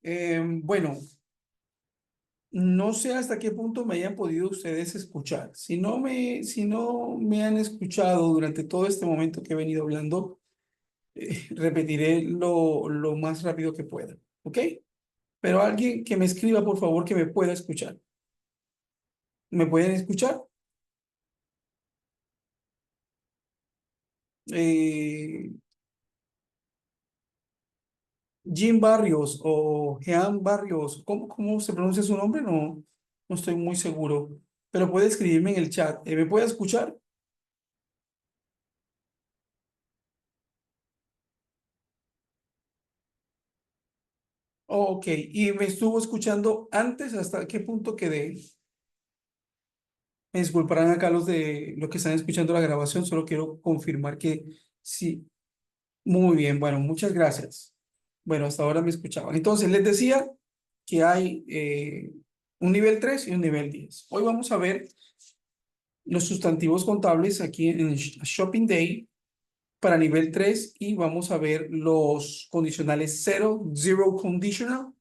Bueno, no sé hasta qué punto me hayan podido ustedes escuchar. Si no me han escuchado durante todo este momento que he venido hablando, repetiré lo más rápido que pueda. ¿Ok? Pero alguien que me escriba, por favor, que me pueda escuchar. ¿Me pueden escuchar? Eh, Jim Barrios o Jean Barrios, ¿cómo se pronuncia su nombre? No estoy muy seguro, pero puede escribirme en el chat. ¿Me puede escuchar? Ok, y me estuvo escuchando antes, ¿hasta qué punto quedé? Me disculparán acá los que están escuchando la grabación, solo quiero confirmar que sí. Muy bien, bueno, muchas gracias. Bueno, hasta ahora me escuchaban. Entonces, les decía que hay un nivel 3 y un nivel 10. Hoy vamos a ver los sustantivos contables aquí en Shopping Day para nivel 3 y vamos a ver los condicionales cero, zero conditional,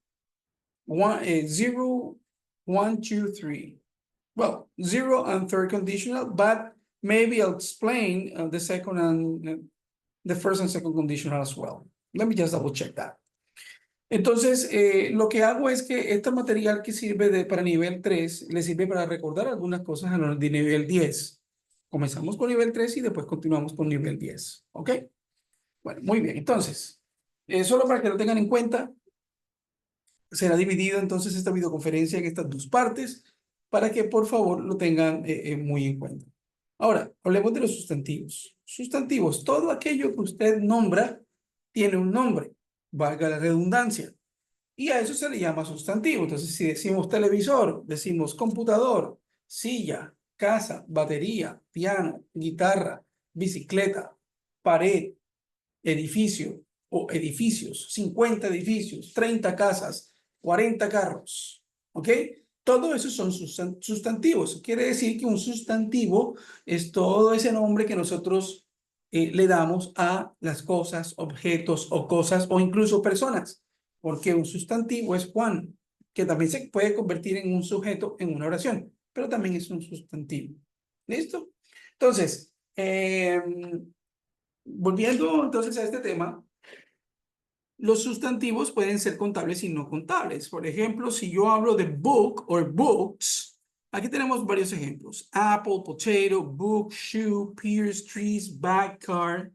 zero, one, two, three. Well, zero and third conditional, but maybe I'll explain the second and the first and second conditional as well. Let me just double check that. Entonces, lo que hago es que este material que sirve para nivel 3 le sirve para recordar algunas cosas a los de nivel 10. Comenzamos con nivel 3 y después continuamos con nivel 10. ¿Ok? Bueno, muy bien. Entonces, solo para que lo tengan en cuenta, será dividido entonces esta videoconferencia en estas dos partes para que por favor lo tengan muy en cuenta. Ahora, hablemos de los sustantivos. Sustantivos, todo aquello que usted nombra tiene un nombre, valga la redundancia. Y a eso se le llama sustantivo. Entonces, si decimos televisor, decimos computador, silla, casa, batería, piano, guitarra, bicicleta, pared, edificio o edificios, 50 edificios, 30 casas, 40 carros. ¿Ok? Todo eso son sustantivos. Quiere decir que un sustantivo es todo ese nombre que nosotros le damos a las cosas, objetos o cosas o incluso personas. Porque un sustantivo es Juan, que también se puede convertir en un sujeto en una oración, pero también es un sustantivo. ¿Listo? Entonces, volviendo entonces a este tema, los sustantivos pueden ser contables y no contables. Por ejemplo, si yo hablo de book o books, aquí tenemos varios ejemplos. Apple, potato, book, shoe, pears, trees, bag, car.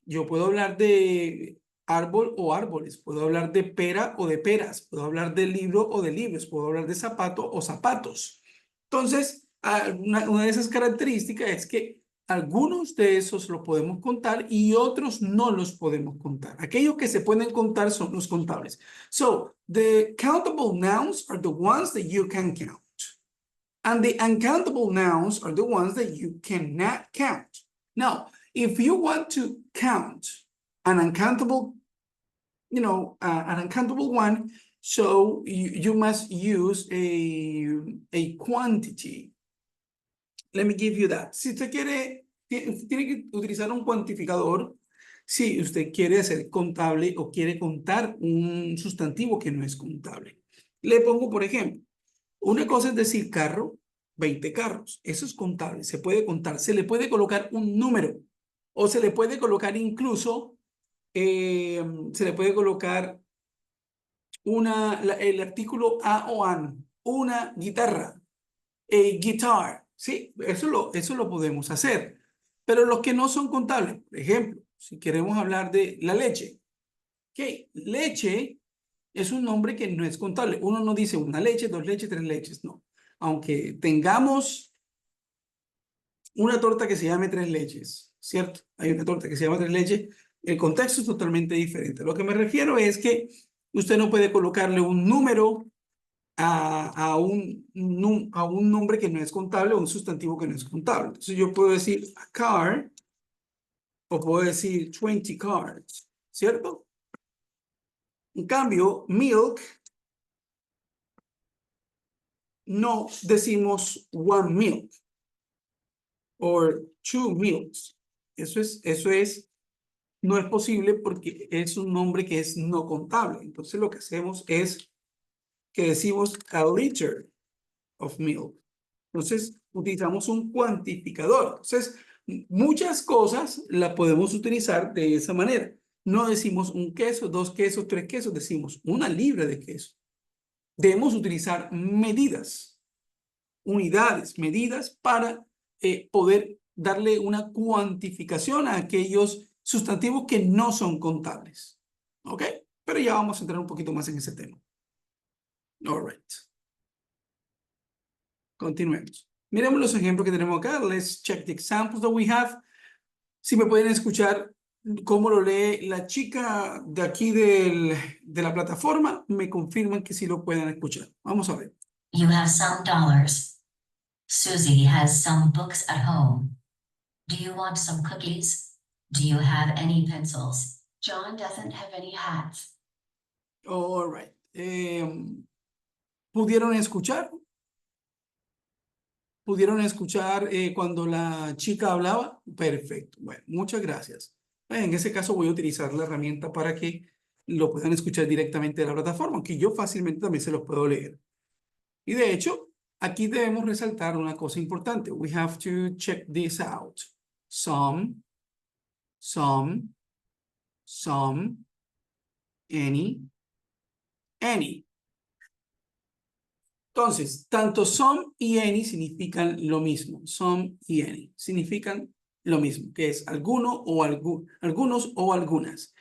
Yo puedo hablar de árbol o árboles, puedo hablar de pera o de peras, puedo hablar de libro o de libros, puedo hablar de zapato o zapatos. Entonces, una de esas características es que algunos de esos los podemos contar y otros no los podemos contar. Aquellos que se pueden contar son los contables. So, the countable nouns are the ones that you can count. And the uncountable nouns are the ones that you cannot count. Now, if you want to count an uncountable, an uncountable one, so you must use a quantity. Let me give you that. Si usted quiere, tiene que utilizar un cuantificador. Si usted quiere hacer contable o quiere contar un sustantivo que no es contable. Le pongo, por ejemplo, una cosa es decir carro, 20 carros. Eso es contable, se puede contar. Se le puede colocar un número o se le puede colocar incluso, se le puede colocar el artículo a o an, una guitarra, a guitar. Sí, eso lo podemos hacer. Pero los que no son contables, por ejemplo, si queremos hablar de la leche, ¿qué? Leche es un nombre que no es contable. Uno no dice una leche, dos leches, tres leches, no. Aunque tengamos una torta que se llame tres leches, ¿cierto? Hay una torta que se llama tres leches, el contexto es totalmente diferente. Lo que me refiero es que usted no puede colocarle un número a un nombre que no es contable o un sustantivo que no es contable. Entonces yo puedo decir a car o puedo decir 20 cars, ¿cierto? En cambio, milk no decimos one milk or two milks. Eso es no es posible porque es un nombre que es no contable. Entonces lo que hacemos es que decimos a liter of milk. Entonces utilizamos un cuantificador. Entonces muchas cosas las podemos utilizar de esa manera. No decimos un queso, 2 quesos, 3 quesos, decimos 1 libra de queso. Debemos utilizar medidas, unidades, medidas para poder darle una cuantificación a aquellos sustantivos que no son contables. ¿Ok? Pero ya vamos a entrar un poquito más en ese tema. All right. Continuemos. Miremos los ejemplos que tenemos acá. Let's check the examples that we have. Si me pueden escuchar cómo lo lee la chica de aquí de la plataforma, me confirman que sí lo pueden escuchar. Vamos a ver. You have some dollars. Susie has some books at home. Do you want some cookies? Do you have any pencils? John doesn't have any hats. All right. ¿Pudieron escuchar? ¿Pudieron escuchar cuando la chica hablaba? Perfecto. Bueno, muchas gracias. En ese caso voy a utilizar la herramienta para que lo puedan escuchar directamente de la plataforma, aunque yo fácilmente también se los puedo leer. Y de hecho, aquí debemos resaltar una cosa importante. We have to check this out. Some, any. Entonces, tanto some y any significan lo mismo. Some y any significan lo mismo, que es alguno o algunos o algunas.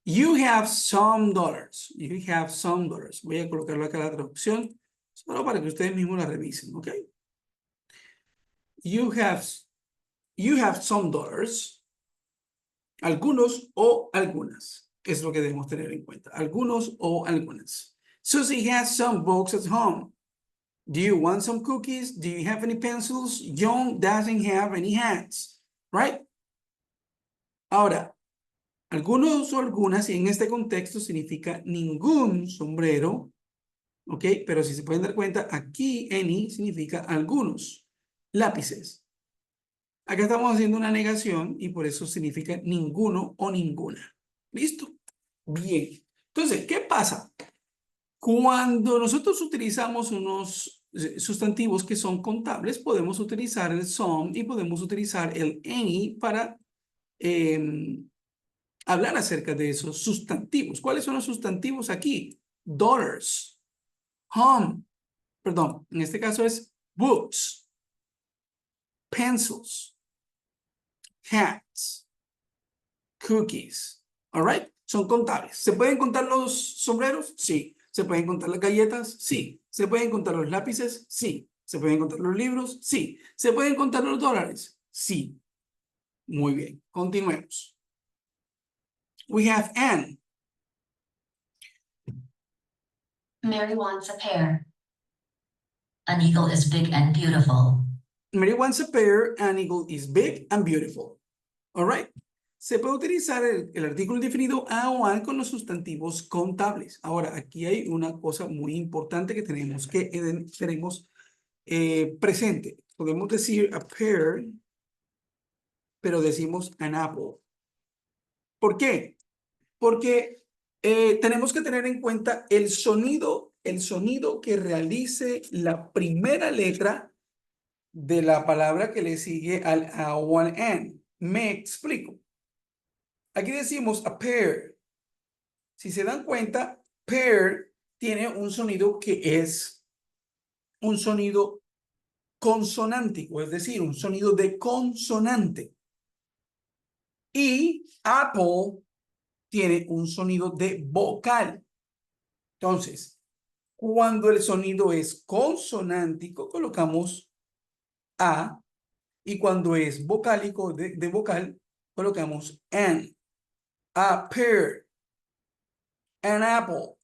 You have some dollars. You have some dollars. Voy a colocarlo acá la traducción, solo para que ustedes mismos la revisen, ¿ok? You have some dollars. Algunos o algunas. Es lo que debemos tener en cuenta. Algunos o algunas. Susie has some books at home. Do you want some cookies? Do you have any pencils? John doesn't have any hats, right? Ahora, algunos o algunas, y en este contexto significa ningún sombrero, ¿ok? Pero si se pueden dar cuenta, aquí any significa algunos lápices. Acá estamos haciendo una negación y por eso significa ninguno o ninguna. ¿Listo? Bien. Entonces, ¿qué pasa? Cuando nosotros utilizamos unos sustantivos que son contables, podemos utilizar el some y podemos utilizar el any para hablar acerca de esos sustantivos. ¿Cuáles son los sustantivos aquí? Dollars, home, perdón, en este caso es books, pencils, hats, cookies. All right? Son contables. ¿Se pueden contar los sombreros? Sí. ¿Se pueden contar las galletas? Sí. ¿Se pueden contar los lápices? Sí. ¿Se pueden contar los libros? Sí. ¿Se pueden contar los dólares? Sí. Muy bien. Continuemos. We have an. Mary wants a pear. An eagle is big and beautiful. Mary wants a pear. An eagle is big and beautiful. All right. Se puede utilizar el artículo indefinido a o an con los sustantivos contables. Ahora, aquí hay una cosa muy importante que tenemos presente. Podemos decir a pear, pero decimos an apple. ¿Por qué? Porque tenemos que tener en cuenta el sonido que realice la primera letra de la palabra que le sigue al a o al an. Me explico. Aquí decimos a pair. Si se dan cuenta, pair tiene un sonido que es un sonido consonántico, es decir, un sonido de consonante. Y apple tiene un sonido de vocal. Entonces, cuando el sonido es consonántico, colocamos a, y cuando es vocálico, de vocal, colocamos an. A pear. An apple.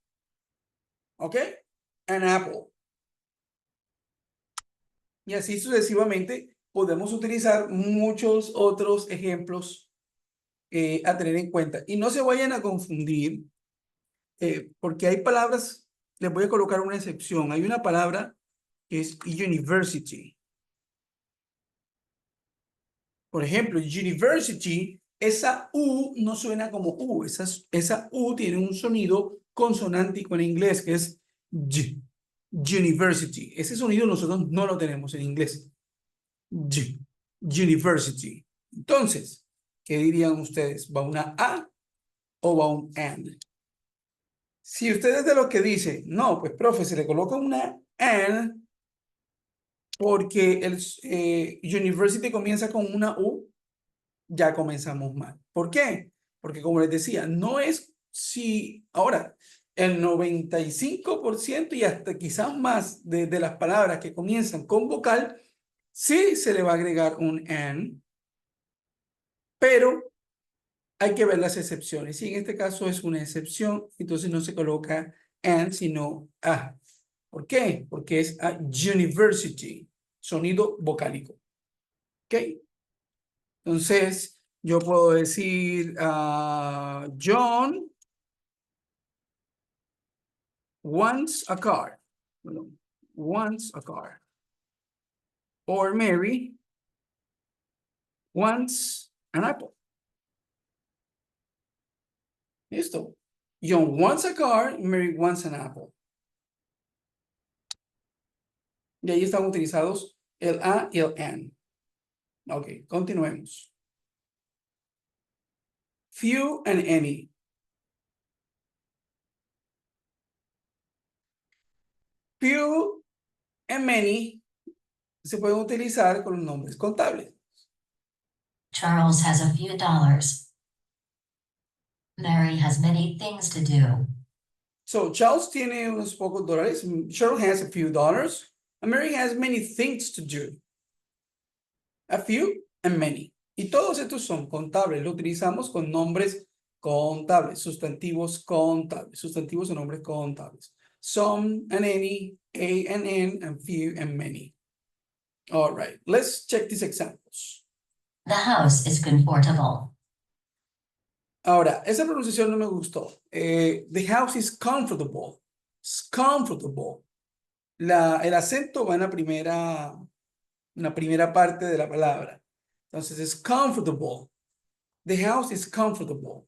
¿Ok? An apple. Y así sucesivamente podemos utilizar muchos otros ejemplos a tener en cuenta. Y no se vayan a confundir, porque hay palabras, les voy a colocar una excepción. Hay una palabra que es university. Por ejemplo, university esa U no suena como U, esa U tiene un sonido consonántico en inglés que es Y, university. Ese sonido nosotros no lo tenemos en inglés. Y, university. Entonces, ¿qué dirían ustedes? ¿Va una A o va un AND? Si ustedes de los que dicen, no, pues profe, se le coloca una AND porque el university comienza con una U, ya comenzamos mal. ¿Por qué? Porque como les decía, no es si ahora el 95% y hasta quizás más de las palabras que comienzan con vocal, sí se le va a agregar un AND, pero hay que ver las excepciones. Y en este caso es una excepción, entonces no se coloca AND, sino A. ¿Por qué? Porque es a university, sonido vocálico. ¿Ok? Entonces, yo puedo decir, John wants a car. Bueno, wants a car. Or Mary wants an apple. Listo. John wants a car, Mary wants an apple. Y ahí están utilizados el a y el an. Ok, continuemos. Few and any. Few and many se pueden utilizar con los nombres contables. Charles has a few dollars. Mary has many things to do. So Charles tiene unos pocos dólares. Charles has a few dollars. And Mary has many things to do. A few and many. Y todos estos son contables. Lo utilizamos con nombres contables, sustantivos contables, sustantivos o nombres contables. Some and any, a and n, and few and many. All right, let's check these examples. The house is comfortable. Ahora, esa pronunciación no me gustó. The house is comfortable. It's comfortable. El acento va en la primera parte de la palabra. Entonces es comfortable. The house is comfortable.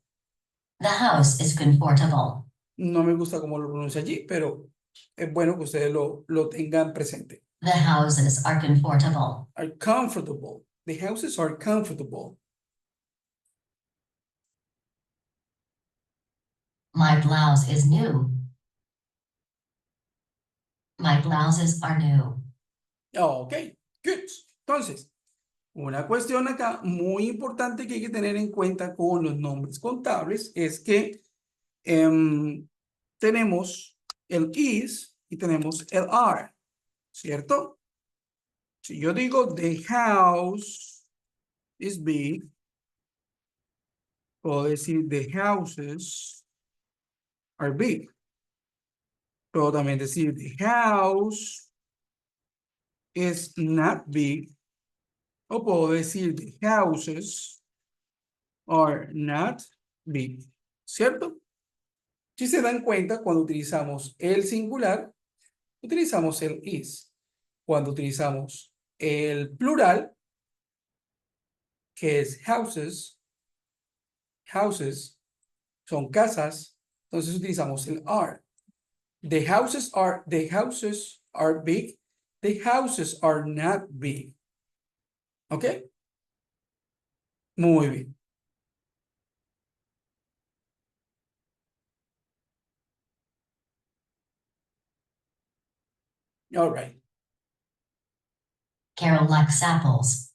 The house is comfortable. No me gusta cómo lo pronuncia allí, pero es bueno que ustedes lo tengan presente. The houses are comfortable. Are comfortable. The houses are comfortable. My blouse is new. My blouses are new. Ok, good. Entonces, una cuestión acá muy importante que hay que tener en cuenta con los nombres contables es que tenemos el is y tenemos el are, ¿cierto? Si yo digo the house is big, puedo decir the houses are big. Puedo también decir the house is not big. O puedo decir the houses are not big. ¿Cierto? Si se dan cuenta, cuando utilizamos el singular, utilizamos el is. Cuando utilizamos el plural, que es houses, houses son casas, entonces utilizamos el are. The houses are big. The houses are not big. ¿Ok? Muy bien. All right. Carol likes apples.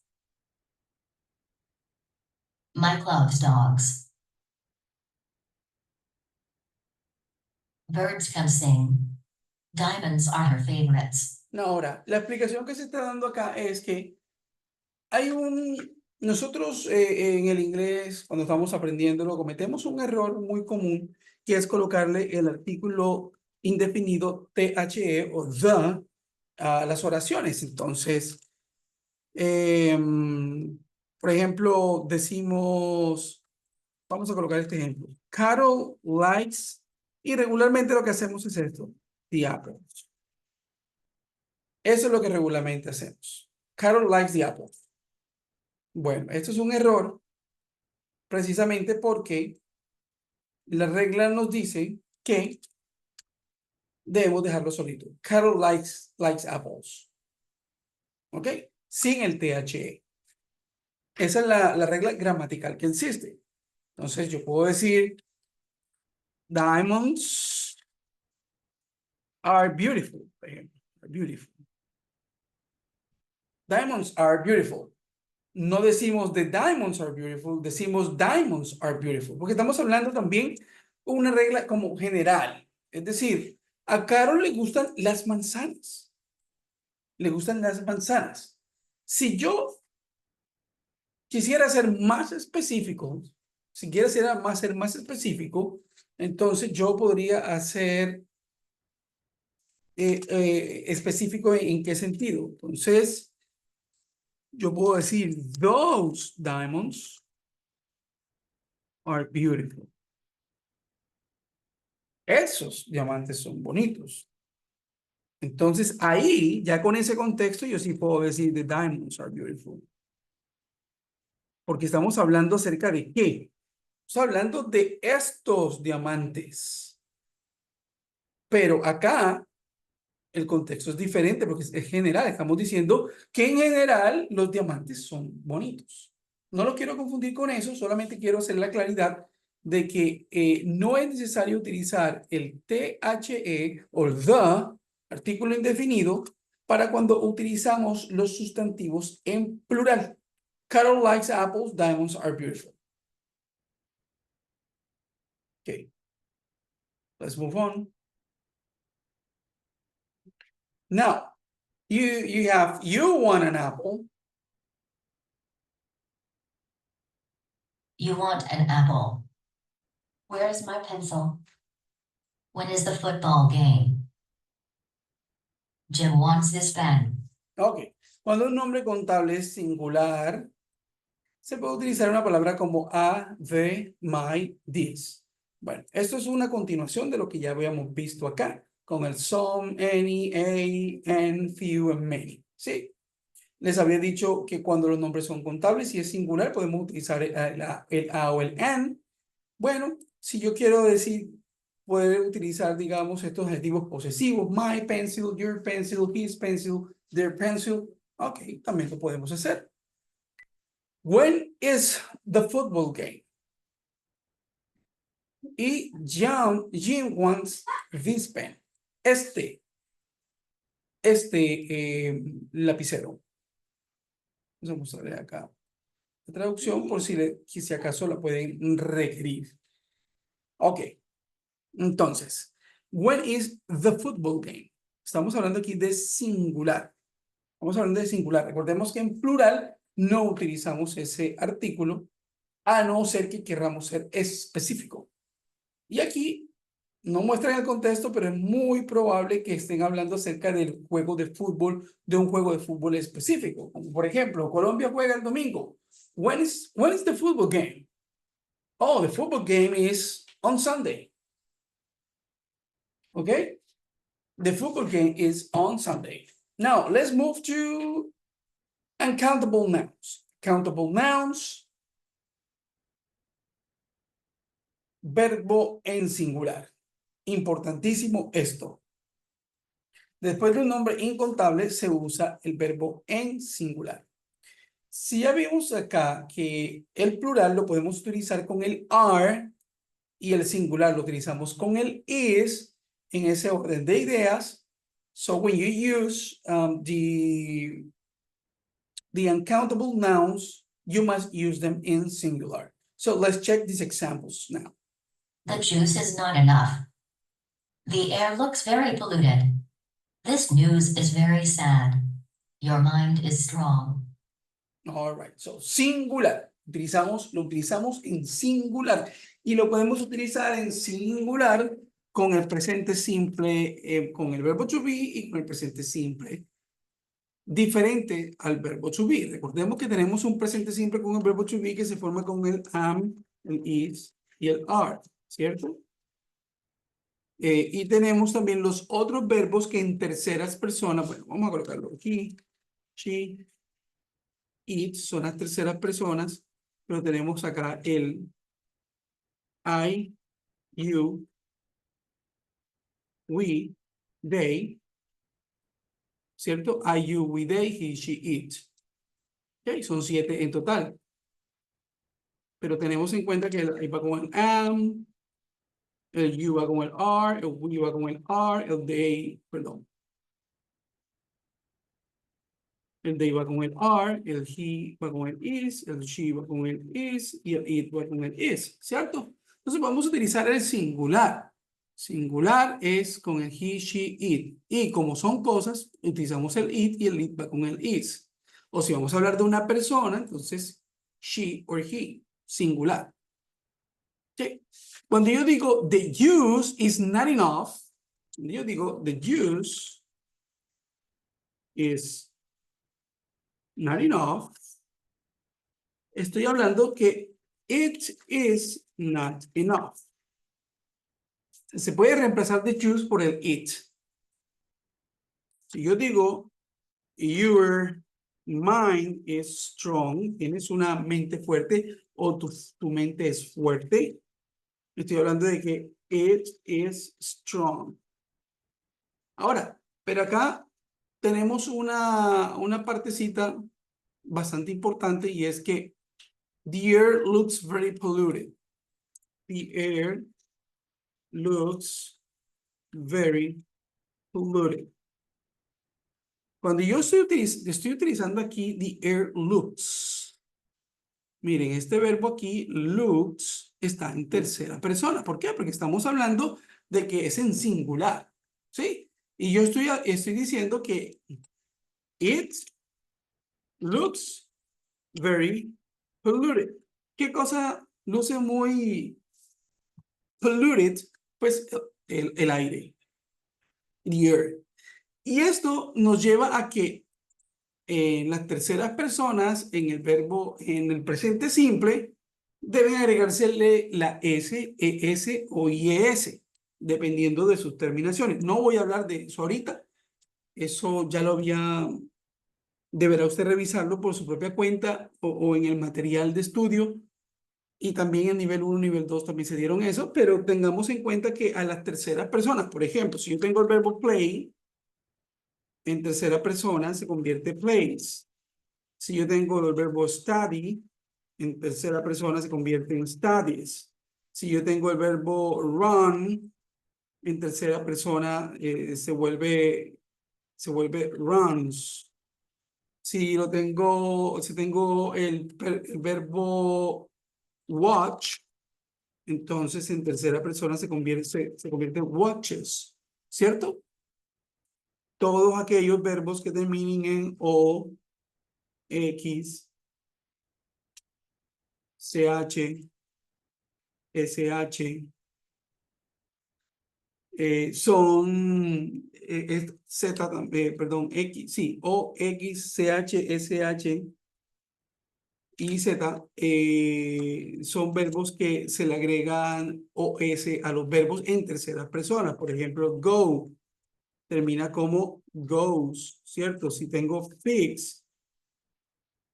Mike loves dogs. Birds can sing. Diamonds are her favorites. Ahora, la explicación que se está dando acá es que nosotros en el inglés, cuando estamos aprendiéndolo, cometemos un error muy común, que es colocarle el artículo indefinido the o the a las oraciones. Entonces, por ejemplo, decimos, vamos a colocar este ejemplo. Carol likes, y regularmente lo que hacemos es esto, the apples. Eso es lo que regularmente hacemos. Carol likes the apple. Bueno, esto es un error precisamente porque la regla nos dice que debemos dejarlo solito. Carol likes apples. ¿Ok? Sin el THE. Esa es la regla gramatical que existe. Entonces yo puedo decir, diamonds are beautiful, por ejemplo. Are beautiful. Diamonds are beautiful. No decimos the diamonds are beautiful, decimos diamonds are beautiful, porque estamos hablando también una regla como general. Es decir, a Carol le gustan las manzanas. Le gustan las manzanas. Si yo quisiera ser más específico, si quisiera ser más específico, entonces yo podría hacer específico en qué sentido. Entonces, yo puedo decir, those diamonds are beautiful. Esos diamantes son bonitos. Entonces, ahí, ya con ese contexto, yo sí puedo decir, the diamonds are beautiful. Porque estamos hablando acerca de qué. Estamos hablando de estos diamantes. Pero acá, el contexto es diferente porque es general. Estamos diciendo que en general los diamantes son bonitos. No lo quiero confundir con eso, solamente quiero hacer la claridad de que no es necesario utilizar el THE o the, artículo indefinido, para cuando utilizamos los sustantivos en plural. Carol likes apples, diamonds are beautiful. Okay, let's move on. Now, you want an apple. You want an apple. Where's my pencil? When is the football game? Jim wants this pen. Ok, cuando un nombre contable es singular, se puede utilizar una palabra como a, the, my, this. Bueno, esto es una continuación de lo que ya habíamos visto acá, con el some, any, a, and, few, and many. ¿Sí? Les había dicho que cuando los nombres son contables y es singular, podemos utilizar el a o el an. Bueno, si yo quiero decir, poder utilizar, digamos, estos adjetivos posesivos, my pencil, your pencil, his pencil, their pencil. Ok, también lo podemos hacer. When is the football game? Y Jim wants this pen. Este lapicero. Vamos a ver acá la traducción por si acaso la pueden requerir. Ok, entonces, when is the football game? Estamos hablando aquí de singular. Estamos hablando de singular. Recordemos que en plural no utilizamos ese artículo a no ser que queramos ser específico. Y aquí no muestran el contexto, pero es muy probable que estén hablando acerca del juego de fútbol, de un juego de fútbol específico. Como por ejemplo, Colombia juega el domingo. When is the football game? Oh, the football game is on Sunday. Okay? The football game is on Sunday. Now, let's move to uncountable nouns. Countable nouns. Verbo en singular. Importantísimo esto. Después de un nombre incontable se usa el verbo en singular. Si ya vimos acá que el plural lo podemos utilizar con el are y el singular lo utilizamos con el is en ese orden de ideas. So when you use the uncountable nouns, you must use them in singular. So let's check these examples now. The juice is not enough. The air looks very polluted. This news is very sad. Your mind is strong. All right, so singular. Lo utilizamos en singular y lo podemos utilizar en singular con el presente simple, con el verbo to be y con el presente simple. Diferente al verbo to be. Recordemos que tenemos un presente simple con el verbo to be que se forma con el am, el is y el are, ¿cierto? Y tenemos también los otros verbos que en terceras personas, bueno, vamos a colocarlo aquí, she, it, son las terceras personas, pero tenemos acá el I, you, we, they, ¿cierto? I, you, we, they, he, she, it. Ok, son 7 en total. Pero tenemos en cuenta que el I va con el am, el you va con el are, el we va con el are, el they, perdón. El they va con el are, el he va con el is, el she va con el is y el it va con el is, ¿cierto? Entonces vamos a utilizar el singular. Singular es con el he, she, it. Y como son cosas, utilizamos el it y el it va con el is. O si vamos a hablar de una persona, entonces she or he, singular. ¿Sí? Cuando yo digo the use is not enough, cuando yo digo the use is not enough, estoy hablando que it is not enough. Se puede reemplazar the use por el it. Si yo digo your mind is strong, tienes una mente fuerte o tu mente es fuerte, estoy hablando de que it is strong. Ahora, pero acá tenemos una partecita bastante importante y es que the air looks very polluted. The air looks very polluted. Cuando yo estoy utilizando aquí the air looks, miren, este verbo aquí, looks, está en tercera persona. ¿Por qué? Porque estamos hablando de que es en singular, ¿sí? Y yo estoy diciendo que it looks very polluted. ¿Qué cosa luce muy polluted? Pues el aire, the air. Y esto nos lleva a que en las terceras personas, en el verbo, en el presente simple, deben agregársele la S, ES o IES, dependiendo de sus terminaciones. No voy a hablar de eso ahorita. Eso ya lo deberá usted revisarlo por su propia cuenta o en el material de estudio. Y también en nivel 1, nivel 2 también se dieron eso, pero tengamos en cuenta que a las terceras personas, por ejemplo, si yo tengo el verbo play, en tercera persona se convierte plays. Si yo tengo el verbo study, en tercera persona se convierte en studies. Si yo tengo el verbo run, en tercera persona se vuelve runs. Si tengo el verbo watch, entonces en tercera persona se convierte en watches, ¿cierto? Todos aquellos verbos que terminen en O, X, CH, SH, son Z, perdón, X, sí, O, X, CH, SH y Z son verbos que se le agregan OS a los verbos en tercera persona. Por ejemplo, go termina como goes, ¿cierto? Si tengo fix,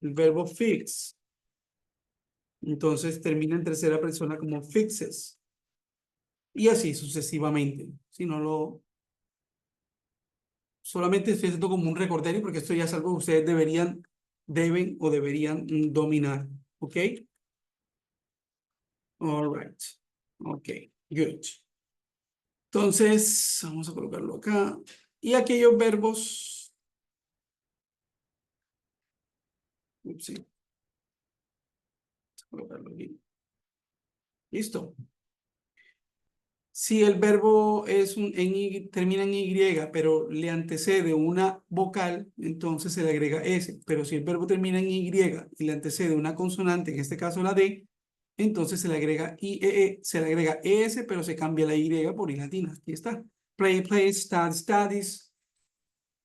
el verbo fix, entonces termina en tercera persona como fixes. Y así sucesivamente. Si no solamente estoy haciendo como un recordatorio porque esto ya es algo que ustedes deben o deberían dominar. ¿Ok? All right. Ok, good. Entonces, vamos a colocarlo acá. Y aquellos verbos. Ups, sí. Vamos a colocarlo aquí. Listo. Si el verbo termina en Y, pero le antecede una vocal, entonces se le agrega S. Pero si el verbo termina en Y y le antecede una consonante, en este caso la D, entonces se le agrega se le agrega ES, pero se cambia la Y por I latina. Aquí está. Play, plays, study, studies.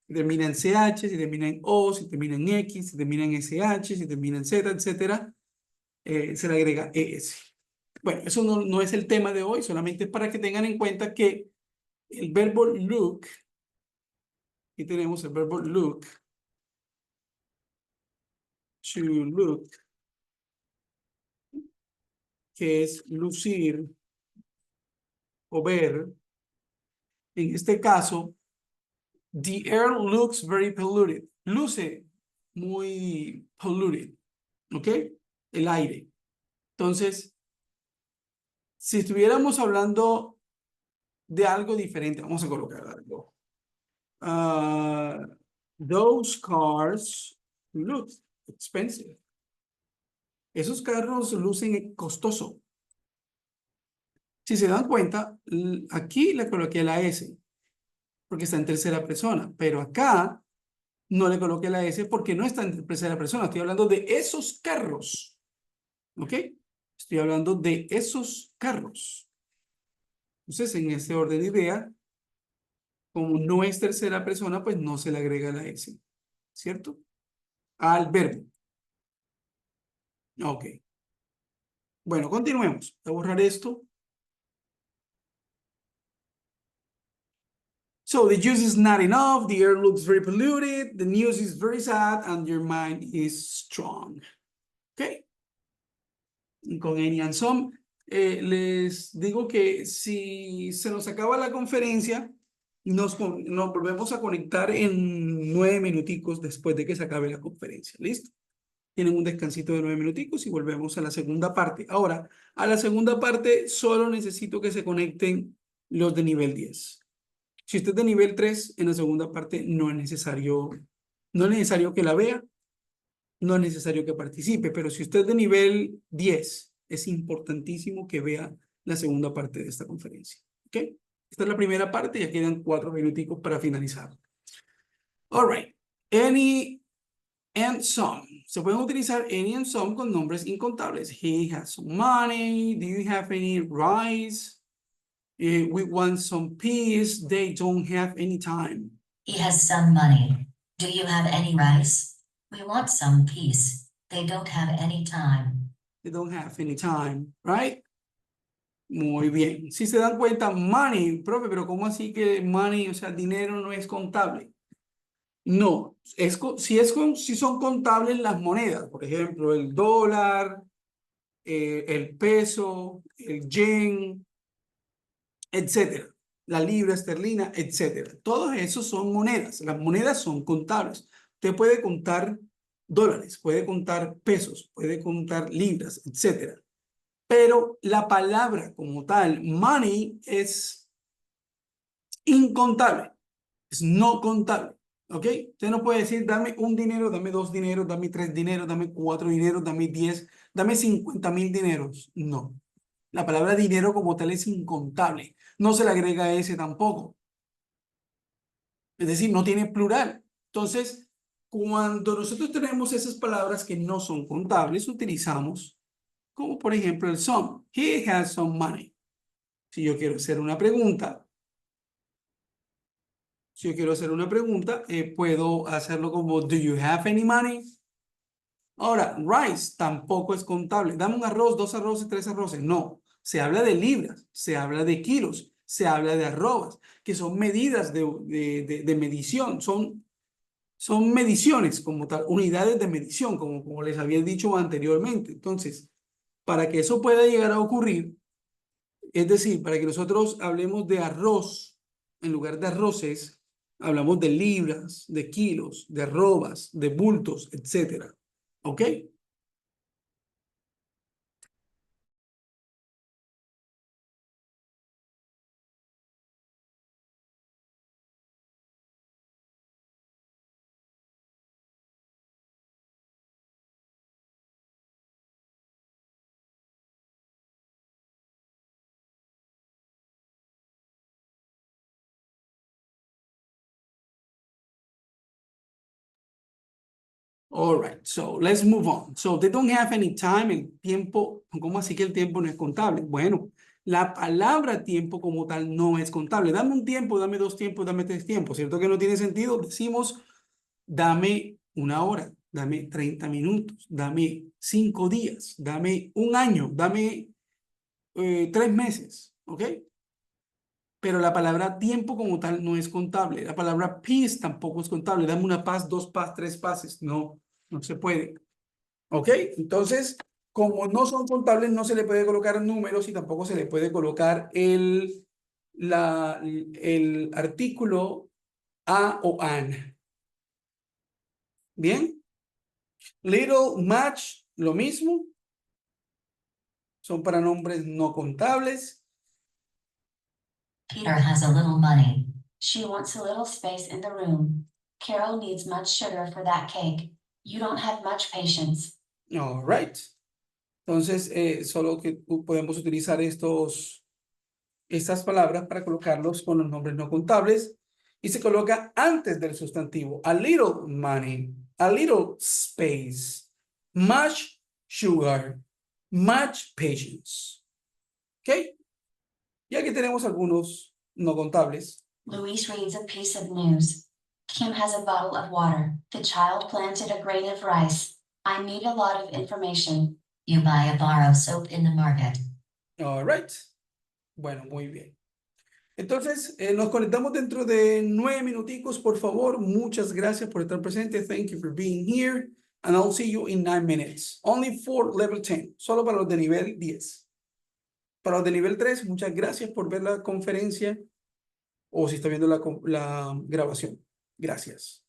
Si termina en CH, si termina en O, si termina en X, si termina en SH, si termina en Z, etcétera, se le agrega ES. Bueno, eso no es el tema de hoy, solamente es para que tengan en cuenta que el verbo look, aquí tenemos el verbo look, to look, que es lucir o ver. En este caso, the air looks very polluted. Luce muy polluted. ¿Ok? El aire. Entonces, si estuviéramos hablando de algo diferente, vamos a colocar algo. Those cars look expensive. Esos carros lucen costoso. Si se dan cuenta, aquí le coloqué la S porque está en tercera persona, pero acá no le coloqué la S porque no está en tercera persona. Estoy hablando de esos carros. ¿Ok? Estoy hablando de esos carros. Entonces, en este orden de idea, como no es tercera persona, pues no se le agrega la S. ¿Cierto? Al verbo. Ok. Bueno, continuemos. Voy a borrar esto. So the juice is not enough, the air looks very polluted, the news is very sad, and your mind is strong. ¿Ok? Y con any and some, les digo que si se nos acaba la conferencia, nos volvemos a conectar en 9 minuticos después de que se acabe la conferencia. ¿Listo? Tienen un descansito de 9 minuticos y volvemos a la segunda parte. Ahora, a la segunda parte solo necesito que se conecten los de nivel 10. Si usted es de nivel 3, en la segunda parte no es necesario que la vea, no es necesario que participe, pero si usted es de nivel 10, es importantísimo que vea la segunda parte de esta conferencia. ¿Ok? Esta es la primera parte, ya quedan 4 minuticos para finalizar. All right. Any and some. Se pueden utilizar any and some con nombres incontables. He has some money. Do you have any rice? We want some peace. They don't have any time. He has some money. Do you have any rice? We want some peace. They don't have any time. They don't have any time, right? Muy bien. Si se dan cuenta, money, profe, pero ¿cómo así que money, o sea, dinero no es contable? No, si son contables las monedas, por ejemplo, el dólar, el peso, el yen, etcétera, la libra esterlina, etcétera. Todos esos son monedas. Las monedas son contables. Usted puede contar dólares, puede contar pesos, puede contar libras, etcétera. Pero la palabra como tal, money, es incontable, es no contable. ¿Ok? Usted no puede decir, dame un dinero, dame 2 dineros, dame 3 dineros, dame 4 dineros, dame 10, dame 50,000 dineros. No. La palabra dinero como tal es incontable. No se le agrega ese tampoco. Es decir, no tiene plural. Entonces, cuando nosotros tenemos esas palabras que no son contables, utilizamos como por ejemplo el some. He has some money. Si yo quiero hacer una pregunta, puedo hacerlo como do you have any money? Ahora, rice tampoco es contable. Dame un arroz, 2 arroces, 3 arroces. No, se habla de libras, se habla de kilos, se habla de arrobas, que son medidas de medición, son mediciones como tal, unidades de medición, como les había dicho anteriormente. Entonces, para que eso pueda llegar a ocurrir, es decir, para que nosotros hablemos de arroz en lugar de arroces, hablamos de libras, de kilos, de arrobas, de bultos, etcétera. ¿Ok? All right, so let's move on. So they don't have any time. El tiempo, ¿cómo así que el tiempo no es contable? Bueno, la palabra tiempo como tal no es contable. Dame un tiempo, dame 2 tiempos, dame 3 tiempos. ¿Cierto que no tiene sentido? Decimos, dame 1 hora, dame 30 minutos, dame 5 días, dame 1 año, dame 3 meses, ¿ok? Pero la palabra tiempo como tal no es contable. La palabra peace tampoco es contable. Dame una paz, 2 paz, 3 pases. No, no se puede. ¿Ok? Entonces, Como no son contables, no se le puede colocar números y tampoco se le puede colocar el artículo a o an. Bien. Little, much, lo mismo. Son para nombres no contables. Peter has a little money. She wants a little space in the room. Carol needs much sugar for that cake. You don't have much patience. All right. Entonces, solo que podemos utilizar estas palabras para colocarlos con los nombres no contables y se coloca antes del sustantivo. A little money, a little space, much sugar, much patience. ¿Ok? Y aquí tenemos algunos no contables. Louise reads a piece of news. Kim has a bottle of water. The child planted a grain of rice. I need a lot of information. You buy a bar of soap in the market. All right. Bueno, muy bien. Entonces, nos conectamos dentro de 9 minuticos, por favor. Muchas gracias por estar presente. Thank you for being here. And I'll see you in 9 minutes. Only for level 10. Solo para los de nivel 10. Para los de nivel 3, muchas gracias por ver la conferencia o si está viendo la grabación. Gracias.